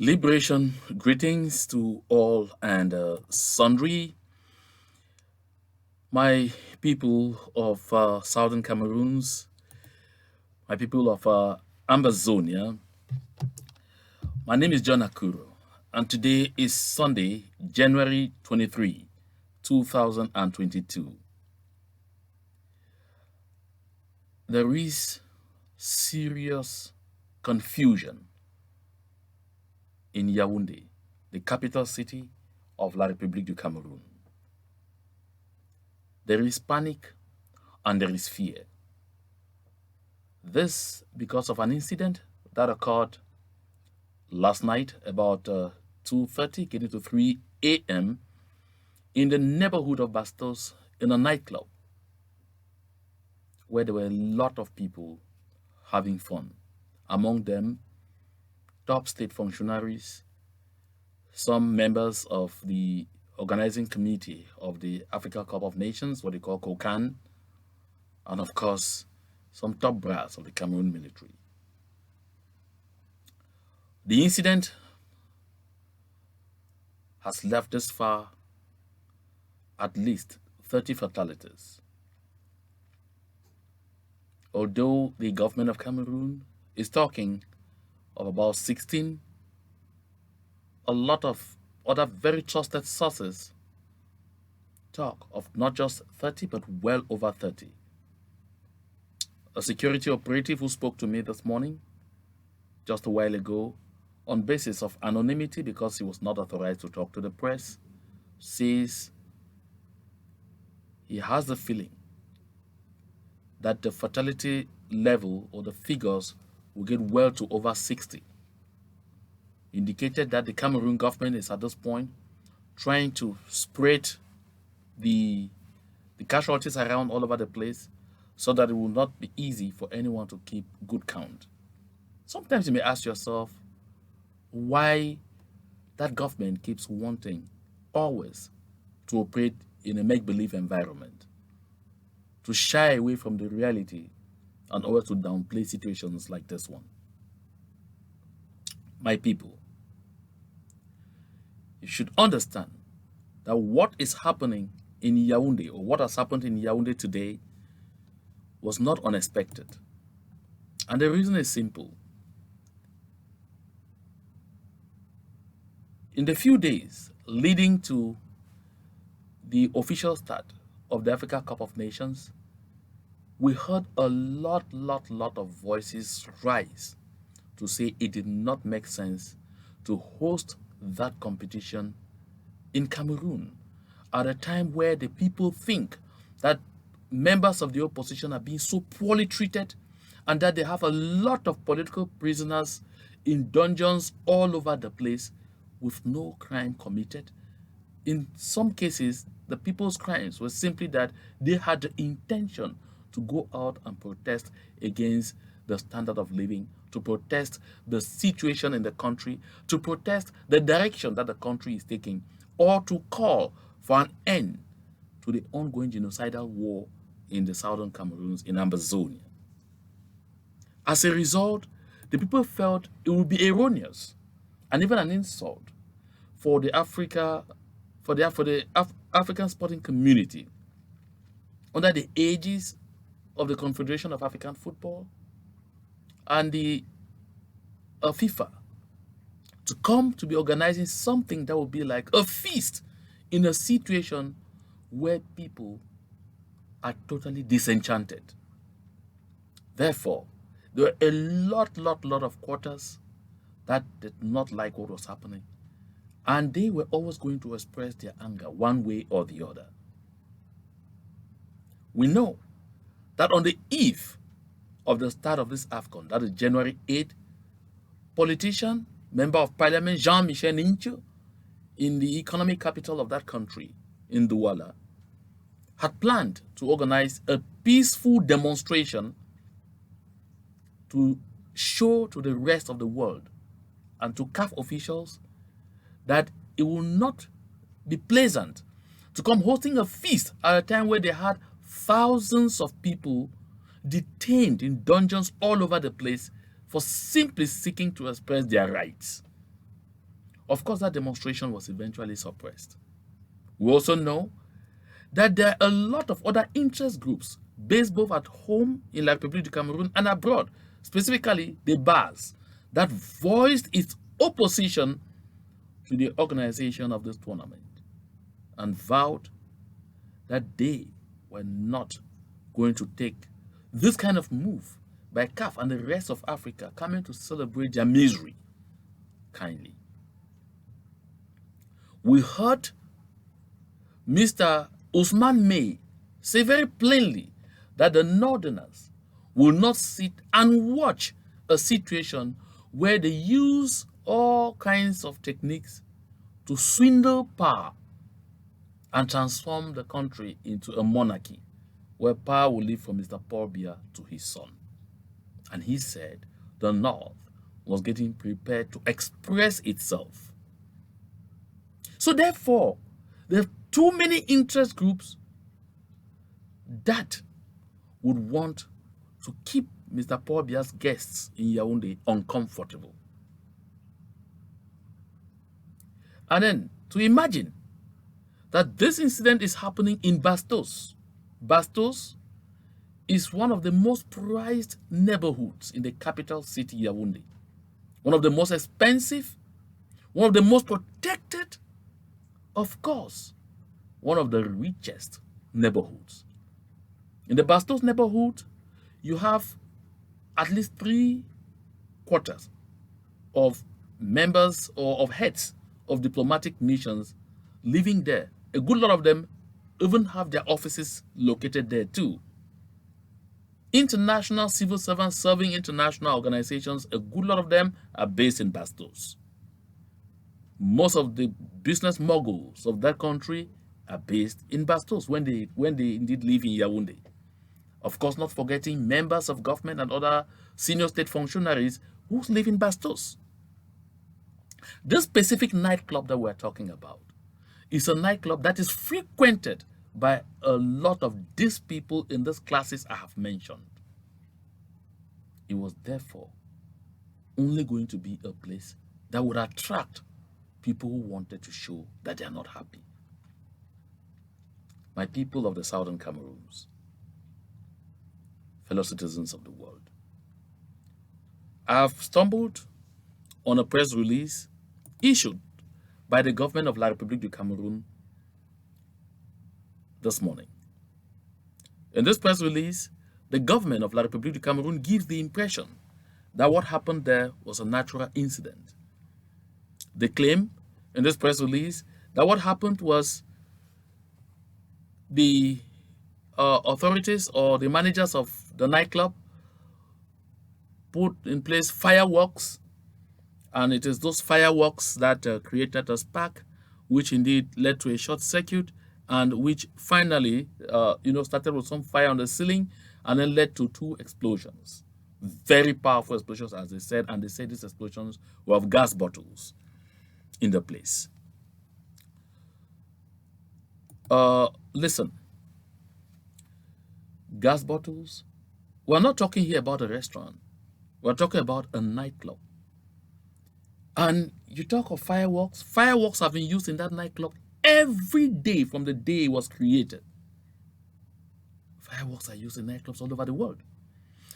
Liberation greetings to all and sundry, my people of southern Cameroons, my people of Ambazonia. My name is John Akuro, and today is Sunday, January 23, 2022. There is serious confusion in Yaounde, the capital city of La République du Cameroun. There is panic and there is fear. This because of an incident that occurred last night about 2:30 getting to 3 a.m. in the neighborhood of Bastos in a nightclub where there were a lot of people having fun. Among them, top state functionaries, some members of the organizing committee of the Africa Cup of Nations, what they call COCAN, and of course, some top brass of the Cameroon military. The incident has left this far at least 30 fatalities. Although the government of Cameroon is talking of about 16, a lot of other very trusted sources talk of not just 30 but well over 30. A security operative who spoke to me this morning, just a while ago, on basis of anonymity because he was not authorized to talk to the press, says he has the feeling that the fatality level or the figures will get well to over 60. Indicated that the Cameroon government is at this point trying to spread the casualties around all over the place so that it will not be easy for anyone to keep good count. Sometimes you may ask yourself why that government keeps wanting always to operate in a make-believe environment, to shy away from the reality and always to downplay situations like this one. My people, you should understand that what is happening in Yaounde or what has happened in Yaounde today was not unexpected. And the reason is simple. In the few days leading to the official start of the Africa Cup of Nations, we heard a lot of voices rise to say it did not make sense to host that competition in Cameroon at a time where the people think that members of the opposition are being so poorly treated and that they have a lot of political prisoners in dungeons all over the place with no crime committed. In some cases, the people's crimes were simply that they had the intention to go out and protest against the standard of living, to protest the situation in the country, to protest the direction that the country is taking, or to call for an end to the ongoing genocidal war in the southern Cameroons in Ambazonia. As a result, the people felt it would be erroneous and even an insult for the African sporting community under the aegis of the Confederation of African Football and the FIFA to come to be organizing something that would be like a feast in a situation where people are totally disenchanted. Therefore, there were a lot of quarters that did not like what was happening, and they were always going to express their anger one way or the other. We know that on the eve of the start of this AFCON, that is January 8th, politician, member of parliament Jean-Michel Nincho, in the economic capital of that country, in Douala, had planned to organize a peaceful demonstration to show to the rest of the world and to CAF officials that it will not be pleasant to come hosting a feast at a time where they had thousands of people detained in dungeons all over the place for simply seeking to express their rights. Of course, that demonstration was eventually suppressed. We also know that there are a lot of other interest groups based both at home in La République du Cameroun and abroad, specifically the BAS, that voiced its opposition to the organization of this tournament and vowed that they were not going to take this kind of move by CAF and the rest of Africa coming to celebrate their misery kindly. We heard Mr. Usman May say very plainly that the Northerners will not sit and watch a situation where they use all kinds of techniques to swindle power and transform the country into a monarchy where power will live from Mr. Paul Biya to his son. And he said the North was getting prepared to express itself. So therefore, there are too many interest groups that would want to keep Mr. Paul Biya's guests in Yaounde uncomfortable. And then to imagine that this incident is happening in Bastos. Bastos is one of the most prized neighborhoods in the capital city, Yaounde. One of the most expensive, one of the most protected, of course, one of the richest neighborhoods. In the Bastos neighborhood, you have at least 3 quarters of members or of heads of diplomatic missions living there. A good lot of them even have their offices located there too. International civil servants serving international organizations, a good lot of them are based in Bastos. Most of the business moguls of that country are based in Bastos when they indeed live in Yaounde. Of course, not forgetting members of government and other senior state functionaries who live in Bastos. This specific nightclub that we're talking about is a nightclub that is frequented by a lot of these people in these classes I have mentioned. It was therefore only going to be a place that would attract people who wanted to show that they are not happy. My people of the Southern Cameroons, fellow citizens of the world, I have stumbled on a press release issued by the government of La République du Cameroun this morning. In this press release, the government of La République du Cameroun gives the impression that what happened there was a natural incident. They claim in this press release that what happened was the authorities or the managers of the nightclub put in place fireworks, and it is those fireworks that created a spark, which indeed led to a short circuit, and which finally, started with some fire on the ceiling, and then led to 2 explosions. Very powerful explosions, as they said, and they said these explosions were of gas bottles in the place. Listen, gas bottles. We're not talking here about a restaurant. We're talking about a nightclub. And you talk of fireworks. Fireworks have been used in that nightclub every day from the day it was created. Fireworks are used in nightclubs all over the world.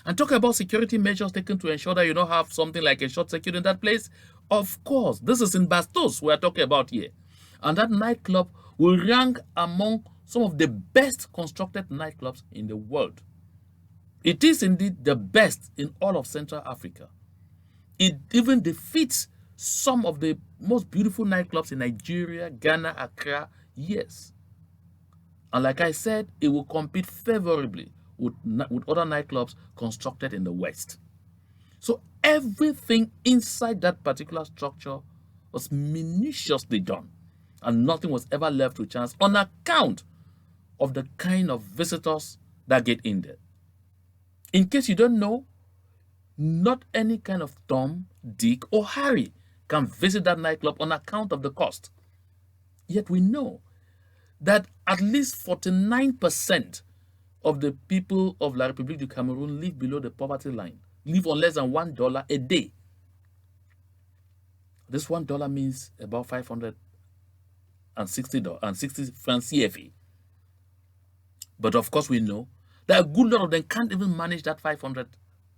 And talking about security measures taken to ensure that you don't have something like a short circuit in that place. Of course, this is in Bastos we're talking about here. And that nightclub will rank among some of the best constructed nightclubs in the world. It is indeed the best in all of Central Africa. It even defeats some of the most beautiful nightclubs in Nigeria, Ghana, Accra, yes. And like I said, it will compete favorably with other nightclubs constructed in the West. So everything inside that particular structure was minutiously done, and nothing was ever left to chance on account of the kind of visitors that get in there. In case you don't know, not any kind of Tom, Dick, or Harry can visit that nightclub on account of the cost. Yet we know that at least 49% of the people of La République du Cameroun live below the poverty line, live on less than $1 a day. This $1 means about 560 francs CFA. But of course, we know that a good lot of them can't even manage that 500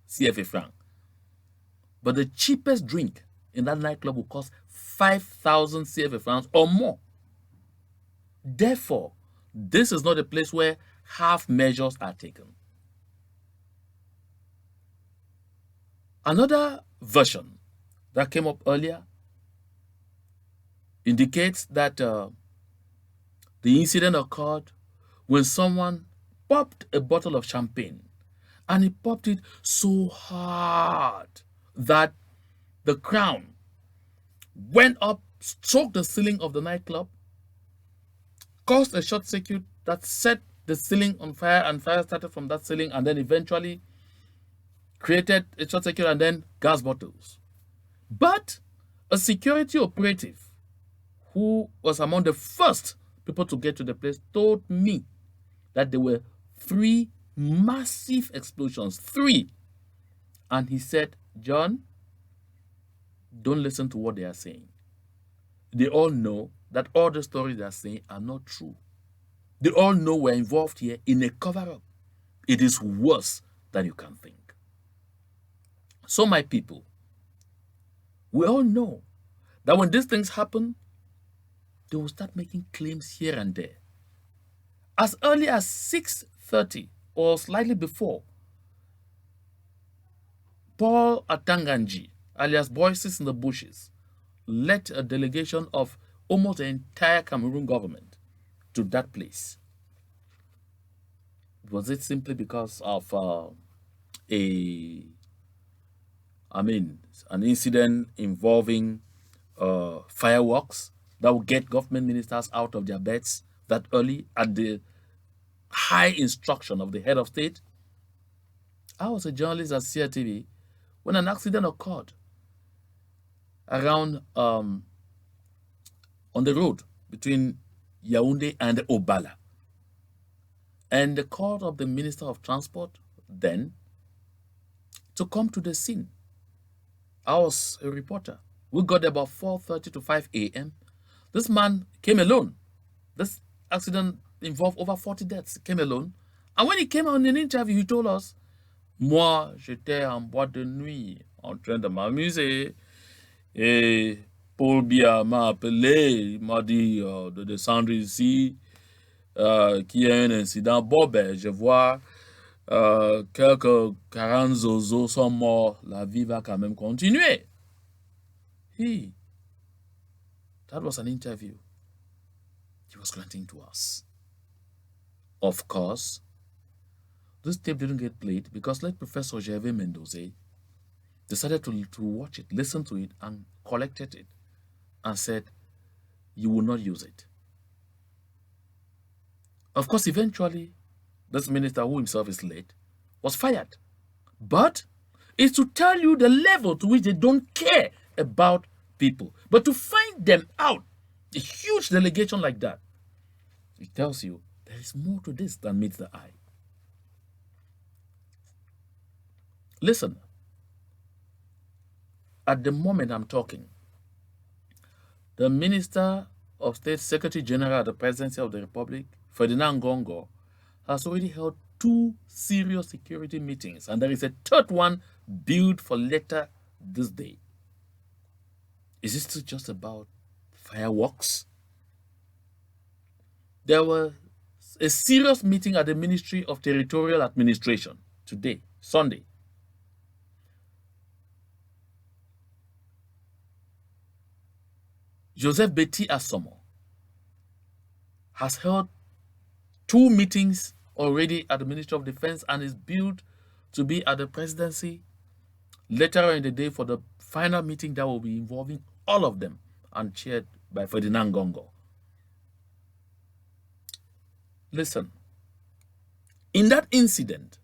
CFA franc. But the cheapest drink in that nightclub will cost 5,000 CFA francs or more. Therefore, this is not a place where half measures are taken. Another version that came up earlier indicates that the incident occurred when someone popped a bottle of champagne, and he popped it so hard that the crown went up, struck the ceiling of the nightclub, caused a short circuit that set the ceiling on fire, and fire started from that ceiling, and then eventually created a short circuit and then gas bottles. But a security operative who was among the first people to get to the place told me that there were 3 massive explosions. 3. And he said, John, don't listen to what they are saying. They all know that all the stories they are saying are not true. They all know we're involved here in a cover-up. It is worse than you can think. So, my people, we all know that when these things happen, they will start making claims here and there. As early as 6:30 or slightly before, Paul Atanganji, alias Voices in the Bushes, led a delegation of almost the entire Cameroon government to that place. Was it simply because of an incident involving fireworks that would get government ministers out of their beds that early at the high instruction of the head of state? I was a journalist at CRTV when an accident occurred around on the road between Yaounde and Obala. And the call of the Minister of Transport then to come to the scene. I was a reporter. We got there about 4:30 to 5 a.m. This man came alone. This accident involved over 40 deaths. He came alone. And when he came on an interview, he told us, moi, j'étais en boîte de nuit, en train de m'amuser. Et Paul Biya m'a appelé, il m'a dit de descendre ici, qu'il y a un incident. Bon, ben, je vois quelques 40 zozos sont morts. La vie va quand même continuer. That was an interview he was granting to us. Of course, this tape didn't get played because like Professor Gervais Mendoza decided to watch it, listen to it, and collected it and said, you will not use it. Of course, eventually, this minister, who himself is late, was fired. But it's to tell you the level to which they don't care about people. But to find them out, a huge delegation like that, it tells you there is more to this than meets the eye. Listen, at the moment I'm talking, the Minister of State, Secretary General at the Presidency of the Republic, Ferdinand Gongo, has already held 2 serious security meetings, and there is a 3rd one billed for later this day. Is it still just about fireworks? There was a serious meeting at the Ministry of Territorial Administration today, Sunday. Joseph Betty Asomo has held 2 meetings already at the Ministry of Defense and is billed to be at the presidency later in the day for the final meeting that will be involving all of them and chaired by Ferdinand Gongo. Listen, in that incident,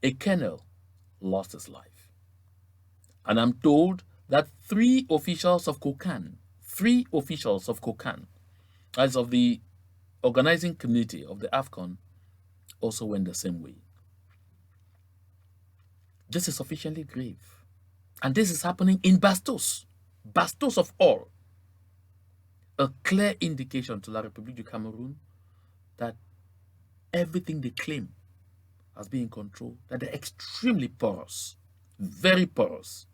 a colonel lost his life. And I'm told that 3 officials of Kokan, as of the organizing committee of the AFCON, also went the same way. This is sufficiently grave. And this is happening in Bastos. Bastos of all, a clear indication to La République du Cameroun that everything they claim as being in control, that they're extremely porous, very porous.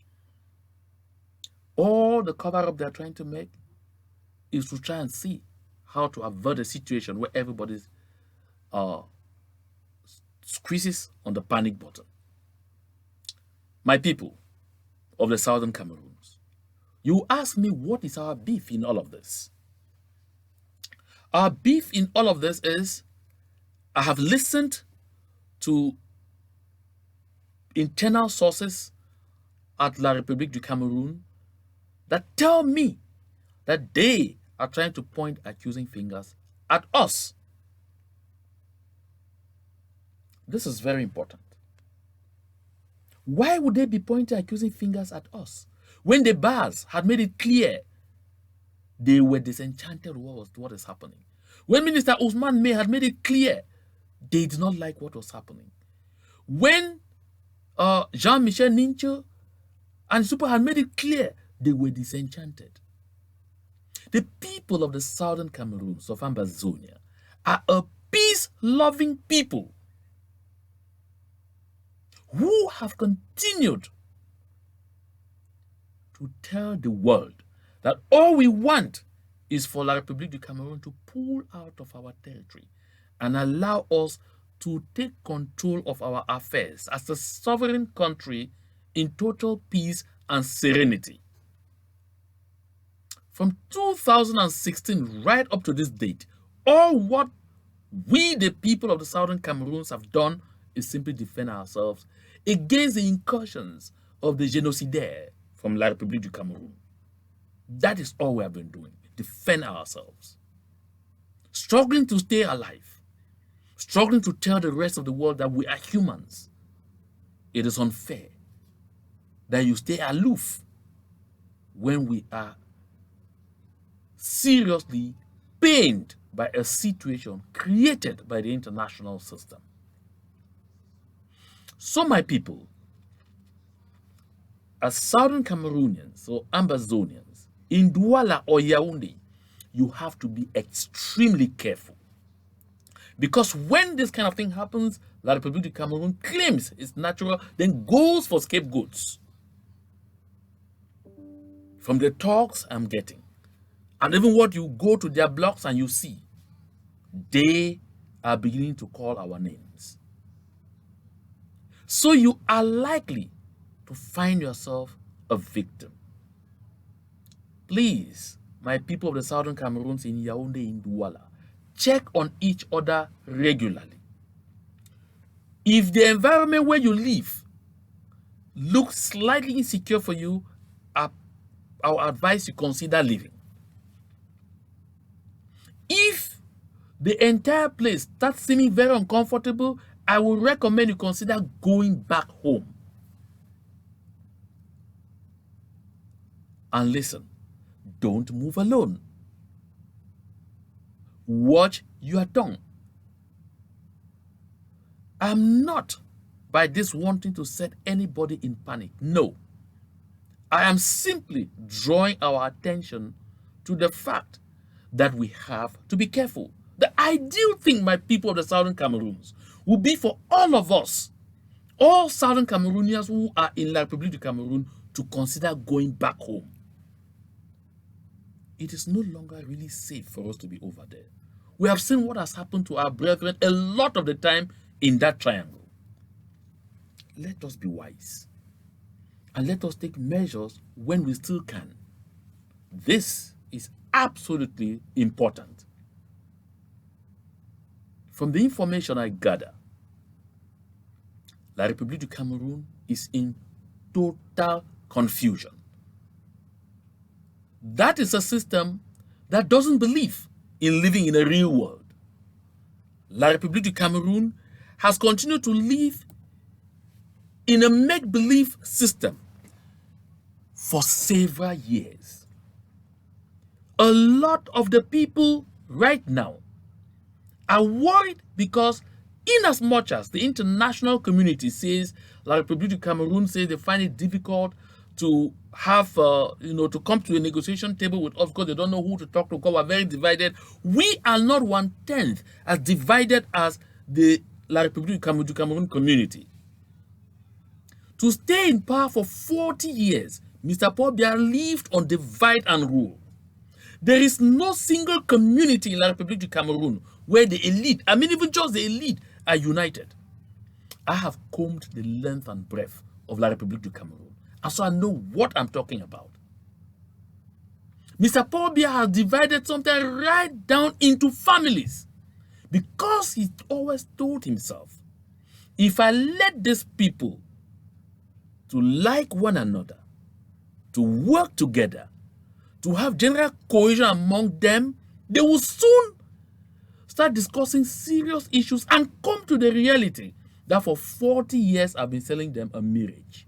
All the cover-up they're trying to make is to try and see how to avert a situation where everybody's squeezes on the panic button. My people of the southern Cameroons, you ask me what is our beef in all of this? Our beef in all of this is I have listened to internal sources at La République du Cameroun that tell me that they are trying to point accusing fingers at us. This is very important. Why would they be pointing accusing fingers at us when the bars had made it clear they were disenchanted with what is happening? When Minister Ousmane May had made it clear they did not like what was happening. When Jean-Michel Nincho and Super had made it clear they were disenchanted. The people of the southern Cameroons of Ambazonia are a peace-loving people who have continued to tell the world that all we want is for La République du Cameroun to pull out of our territory and allow us to take control of our affairs as a sovereign country in total peace and serenity. From 2016 right up to this date, all what we, the people of the southern Cameroons, have done is simply defend ourselves against the incursions of the genocidaire from La République du Cameroun. That is all we have been doing, defend ourselves. Struggling to stay alive, struggling to tell the rest of the world that we are humans. It is unfair that you stay aloof when we are seriously pained by a situation created by the international system. So, my people, as Southern Cameroonians or Ambazonians in Douala or Yaounde, you have to be extremely careful. Because when this kind of thing happens, La République du Cameroun claims it's natural, then goes for scapegoats. From the talks I'm getting, and even what you go to their blogs and you see, they are beginning to call our names. So you are likely to find yourself a victim. Please, my people of the southern Cameroons in Yaounde, in Douala, check on each other regularly. If the environment where you live looks slightly insecure for you, I would advise you consider leaving. If the entire place starts seeming very uncomfortable, I would recommend you consider going back home. And listen, don't move alone. Watch your tongue. I'm not by this wanting to set anybody in panic. No. I am simply drawing our attention to the fact that we have to be careful. The ideal thing, my people of the southern Cameroons, would be for all of us, all southern Cameroonians who are in La République du Cameroun, to consider going back home. It is no longer really safe for us to be over there. We have seen what has happened to our brethren a lot of the time in that triangle. Let us be wise. And let us take measures when we still can. This is absolutely important. From the information I gather, La République du Cameroun is in total confusion. That is a system that doesn't believe in living in a real world. La République du Cameroun has continued to live in a make-believe system for several years. A lot of the people right now are worried because in as much as the international community says, La République du Cameroun says they find it difficult to have, to come to a negotiation table with us because they don't know who to talk to because we're very divided. We are not 1/10 as divided as the La République du Cameroun community. To stay in power for 40 years, Mr. Paul Biya lived on divide and rule. There is no single community in La République du Cameroun where the elite, I mean even just the elite, are united. I have combed the length and breadth of La République du Cameroun, and so I know what I'm talking about. Mr. Paul Biya has divided something right down into families because he always told himself, if I let these people to like one another, to work together, to have general cohesion among them, they will soon start discussing serious issues and come to the reality that for 40 years I've been selling them a mirage.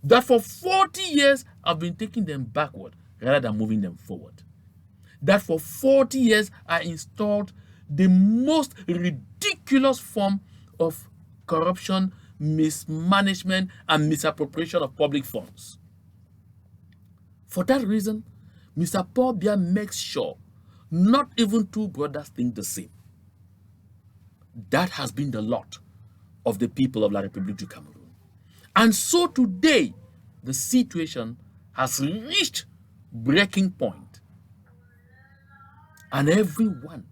That for 40 years I've been taking them backward rather than moving them forward. That for 40 years I installed the most ridiculous form of corruption, mismanagement, and misappropriation of public funds. For that reason, Mr. Paul Biya makes sure not even two brothers think the same. That has been the lot of the people of La République du Cameroun. And so today, the situation has reached breaking point, and everyone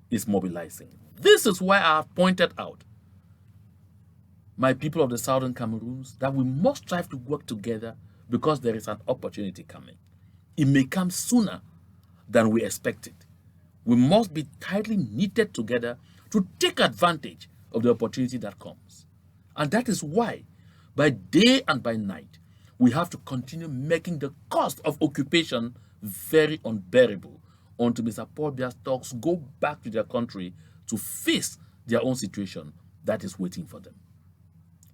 is mobilizing. This is why I have pointed out, my people of the southern Cameroons, that we must strive to work together because there is an opportunity coming. It may come sooner than we expected. We must be tightly knitted together to take advantage of the opportunity that comes. And that is why, by day and by night, we have to continue making the cost of occupation very unbearable until Mr. Paul Biya's thugs go back to their country to face their own situation that is waiting for them.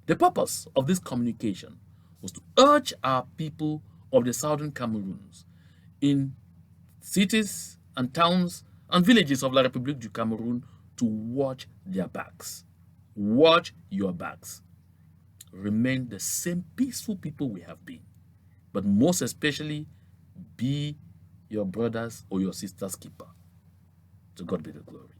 The purpose of this communication was to urge our people of the southern Cameroons in cities and towns and villages of La République du Cameroun to watch their backs. Watch your backs. Remain the same peaceful people we have been, but most especially be your brothers or your sisters' keeper. To God be the glory.